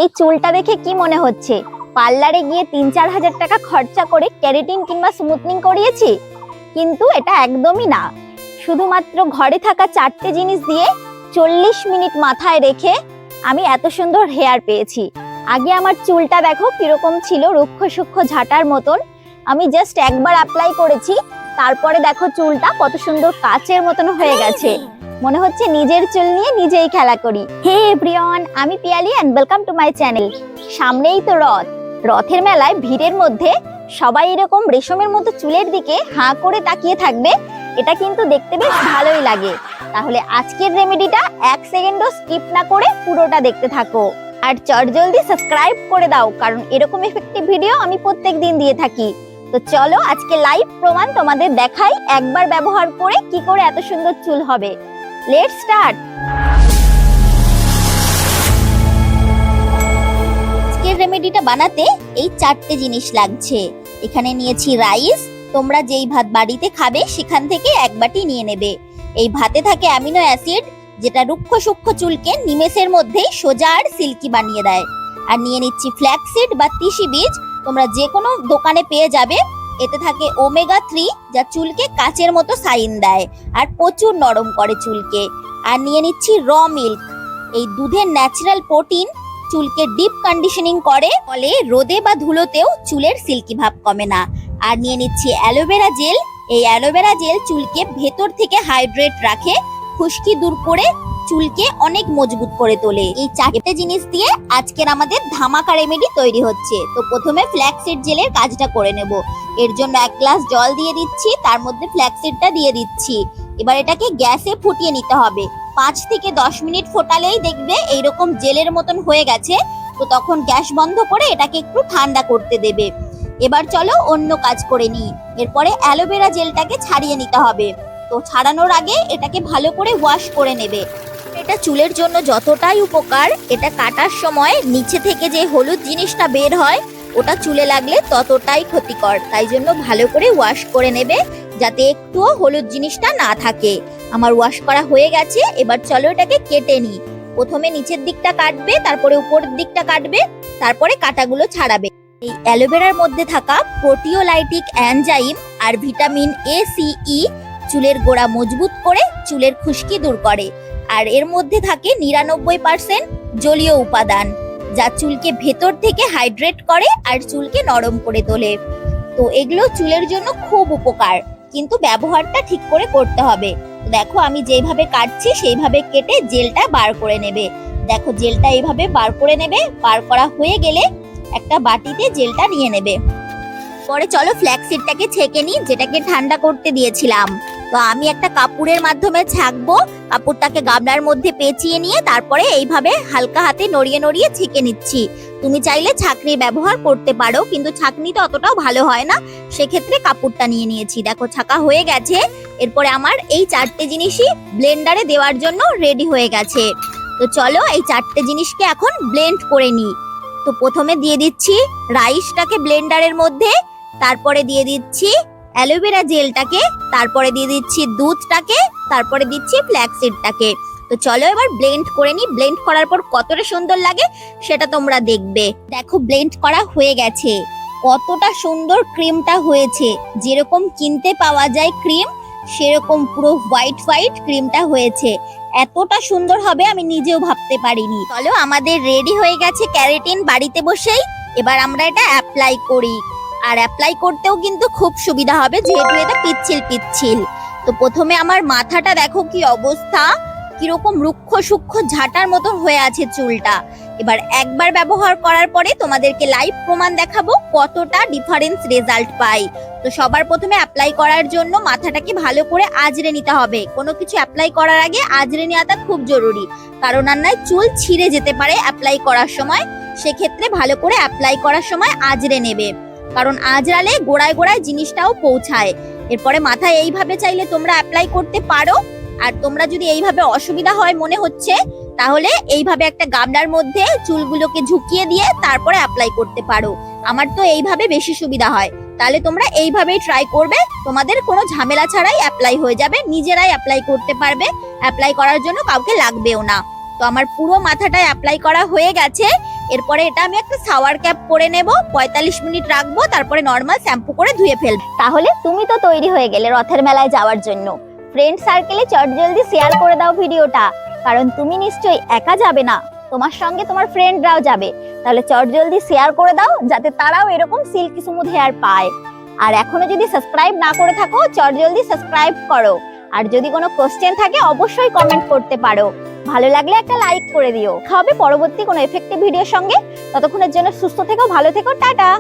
এই চুলটা দেখে কি মনে হচ্ছে পার্লারে গিয়ে ৩-৪ হাজার টাকা খরচা করে কেরাটিন কিংবা স্মুথনিং করিয়েছি? কিন্তু এটা একদমই না। শুধুমাত্র ঘরে থাকা 4টে জিনিস দিয়ে 40 মিনিট মাথায় রেখে আমি এত সুন্দর হেয়ার পেয়েছি। আগে আমার চুলটা দেখো কিরকম ছিল, রুক্ষ সূক্ষ্ম ঝাঁটার মতন। আমি জাস্ট একবার অ্যাপ্লাই করেছি, তারপরে দেখো চুলটা কত সুন্দর কাচের মতন হয়ে গেছে। মনে হচ্ছে নিজের চুল নিয়ে নিজেই খেলা করি। হে এভরিওয়ান, আমি Piyali and welcome to my channel. সামনেই তো রথের মেলায় ভিড়ের মধ্যে সবাই এরকম রেশমের মতো চুলের দিকে হাঁ করে তাকিয়ে থাকবে। এটা কিন্তু দেখতে বেশ ভালোই লাগে। তাহলে আজকের রেমেডিটা 1 সেকেন্ডও স্কিপ না করে পুরোটা দেখতে থাকো। আর চটজলদি সাবস্ক্রাইব করে দাও, কারণ এরকম ইফেক্টিভ ভিডিও আমি প্রত্যেকদিন দিয়ে থাকি। তো চলো আজকে লাইভ প্রমাণ তোমাদের দেখাই, একবার ব্যবহার করে কি করে এত সুন্দর চুল হবে। Let's start. আজকের রেমেডিটা বানাতে এই 4টে জিনিস লাগছে। এখানে নিয়েছি রাইস। তোমরা যেই ভাত বাড়িতে খাবে সেখান থেকে 1 বাটি নিয়ে নেবে। এই ভাতে থাকে অ্যামিনো অ্যাসিড, যেটা রুক্ষ সূক্ষ্ম চুলকে নিমেষের মধ্যেই সোজা আর সিল্কি বানিয়ে দেয়। আর নিয়ে নিচ্ছি ফ্ল্যাক্সিড বা তিসি বীজ, তোমরা যে কোনো দোকানে পেয়ে যাবে। এতে থাকে ওমেগা 3, যা চুলকে কাচের মতো শাইন দেয় আর প্রচুর নরম করে চুলকে। আর নিয়ে নিচ্ছি র মিল্ক। এই দুধের ন্যাচারাল প্রোটিন চুলকে ডিপ কন্ডিশনিং করে, ফলে রোদে বা ধুলোতেও চুলের সিল্কি ভাব কমে না। আর নিয়ে নিচ্ছি অ্যালোভেরা জেল। এই অ্যালোভেরা জেল চুলকে ভেতর থেকে হাইড্রেট রাখে, খুশকি দূর করে চুলকে অনেক মজবুত করে তোলে। এই 4টে জিনিস দিয়ে আজকের আমাদের ধামাকা রেমেডি তৈরি হচ্ছে। তো প্রথমে ফ্ল্যাক্সিড জেলের কাজটা করে নেব। এর জন্য 1 গ্লাস জল দিয়ে দিচ্ছি, তার মধ্যে ফ্ল্যাক্সিডটা দিয়ে দিচ্ছি। এবার এটাকে গ্যাসে ফুটিয়ে নিতে হবে। 5 থেকে 10 মিনিট ফোটালেই দেখবে এইরকম জেলের মতন হয়ে গেছে। তো তখন গ্যাস বন্ধ করে এটাকে একটু ঠান্ডা করতে দেবে। এবার চলো অন্য কাজ করে নিই। এরপরে অ্যালোভেরা জেলটাকে ছাড়িয়ে নিতে হবে। তো ছাড়ানোর আগে এটাকে ভালো করে ওয়াশ করে নেবে। এটা চুলের জন্য যতটাই উপকার, এটা কাটার সময় নিচে থেকে যে হলুদ জিনিসটা বের হয় ওটা চুলে লাগলে ততটাই ক্ষতিকর। তাই জন্য ভালো করে ওয়াশ করে নেবে, যাতে একটুও হলুদ জিনিসটা না থাকে। আমার ওয়াশ করা হয়ে গেছে। এবার চলো এটাকে কেটে নিই। প্রথমে নিচের দিকটা কাটবে, তারপরে উপরের দিকটা কাটবে, তারপরে কাটাগুলো ছাড়াবে। এই অ্যালোভেরার মধ্যে থাকা প্রোটিওলাইটিক এনজাইম আর ভিটামিন এ, সি, ই চুলের গোড়া মজবুত করে চুলের খুশকি দূর করে। আর এর মধ্যে থাকে 99% জলীয় উপাদান, যা চুলকে ভেতর থেকে হাইড্রেট করে আর চুলকে নরম করে তোলে। তো এগুলো চুলের জন্য খুব উপকার, কিন্তু ব্যবহারটা ঠিক করে করতে হবে। দেখো আমি যেভাবে কাটছি সেইভাবে কেটে জেলটা বার করে নেবে। দেখো জেলটা এইভাবে বার করে নেবে। বার করা হয়ে গেলে একটা বাটিতে জেলটা নিয়ে নেবে। পরে চলো ফ্ল্যাক্সিডটাকে ছেঁকে নিই, যেটাকে ঠান্ডা করতে দিয়েছিলাম। তো আমি একটা কাপড়ের মাধ্যমে ছাঁকবো। কাপড়টাকে গামলার মধ্যে পেঁচিয়ে নিয়ে তারপরে এইভাবে হালকা হাতে নড়িয়ে নড়িয়ে ছেঁকে নিচ্ছি। তুমি চাইলে ছাঁকনি ব্যবহার করতে পারো, কিন্তু ছাঁকনিটা অতটাও ভালো হয় না, সেক্ষেত্রে কাপড়টা নিয়ে নিয়েছি। দেখো ছাঁকা হয়ে গেছে। এরপরে আমার এই 4টে জিনিসই ব্লেন্ডারে দেওয়ার জন্য রেডি হয়ে গেছে। তো চলো এই 4টে জিনিসকে এখন ব্লেন্ড করে নিই। তো প্রথমে দিয়ে দিচ্ছি রাইসটাকে ব্লেন্ডারের মধ্যে, তারপরে দিয়ে দিচ্ছি অ্যালোভেরা জেলটাকে, তারপরে দিয়ে দিচ্ছি দুধটাকে, তারপরে দিচ্ছি ফ্ল্যাক্সিডটাকে। তো চলো এবার ব্লেন্ড করে নিই। ব্লেন্ড করার পর কতটা সুন্দর লাগে সেটা তোমরা দেখবে। দেখো ব্লেন্ড করা হয়ে গেছে, কতটা সুন্দর ক্রিমটা হয়েছে। যেরকম কিনতে পাওয়া যায় ক্রিম, সেরকম পুরো হোয়াইট হোয়াইট ক্রিমটা হয়েছে। এতটা সুন্দর হবে আমি নিজেও ভাবতে পারিনি। চলো আমাদের রেডি হয়ে গেছে কেরাটিন বাড়িতে বসেই। এবার আমরা এটা অ্যাপ্লাই করি। আর অ্যাপ্লাই করতেও কিন্তু খুব সুবিধা হবে, যেহেতু এটা পিচ্ছিল পিচ্ছিল। তো প্রথমে আমার মাথাটা দেখো কি অবস্থা, কিরকম রুক্ষ সূক্ষ্ম ঝাঁটার মতো হয়ে আছে চুলটা। এবার একবার ব্যবহার করার পরে তোমাদেরকে লাইভ প্রমাণ দেখাবো কতটা ডিফারেন্স রেজাল্ট পাই। তো সবার প্রথমে অ্যাপ্লাই করার জন্য মাথাটাকে ভালো করে আঁচড়ে নিতে হবে। কোনো কিছু অ্যাপ্লাই করার আগে আঁচড়ে নেওয়াটা খুব জরুরি, কারণ আর নয় চুল ছিঁড়ে যেতে পারে অ্যাপ্লাই করার সময়। সেক্ষেত্রে ভালো করে অ্যাপ্লাই করার সময় আঁচড়ে নেবে, কারণ আঁচড়ালে গোড়ায় গোড়ায় জিনিসটাও পৌঁছায়। এরপরে মাথায় এইভাবে চাইলে তোমরা অ্যাপ্লাই করতে পারো। আর তোমরা যদি এইভাবে অসুবিধা হয় মনে হচ্ছে, তাহলে এইভাবে একটা গামলার মধ্যে চুলগুলোকে ঝুঁকিয়ে দিয়ে তারপরে অ্যাপ্লাই করতে পারো। আমার তো এইভাবে বেশি সুবিধা হয়। তাহলে তোমরা এইভাবেই ট্রাই করবে, তোমাদের কোনো ঝামেলা ছাড়াই অ্যাপ্লাই হয়ে যাবে, নিজেরাই অ্যাপ্লাই করতে পারবে, অ্যাপ্লাই করার জন্য কাউকে লাগবেও না। তো আমার পুরো মাথাটায় অ্যাপ্লাই করা হয়ে গেছে। এরপরে এটা আমি একটা শাওয়ার ক্যাপ করে নেব, 45 মিনিট রাখবো, তারপরে নর্মাল শ্যাম্পু করে ধুয়ে ফেলবো। তাহলে তুমি তো তৈরি হয়ে গেলে রথের মেলায় যাওয়ার জন্য। ফ্রেন্ড সার্কেলে চটজলদি শেয়ার করে দাও ভিডিওটা, কারণ তুমি নিশ্চয়ই একা যাবে না, তোমার সঙ্গে তোমার ফ্রেন্ডরাও যাবে। তাহলে চটজলদি শেয়ার করে দাও যাতে তারাও এরকম সিল্কি স্মুথ হেয়ার পায়। আর এখনো যদি সাবস্ক্রাইব না করে থাকো চটজলদি সাবস্ক্রাইব করো। আর যদি কোনো কোশ্চেন থাকে অবশ্যই কমেন্ট করতে পারো। ভালো লাগলে একটা লাইক করে দিও। হবে পরবর্তী কোনো এফেক্টিভ ভিডিওর সঙ্গে। ততক্ষণের জন্য সুস্থ থেকো, ভালো থেকো, টাটা।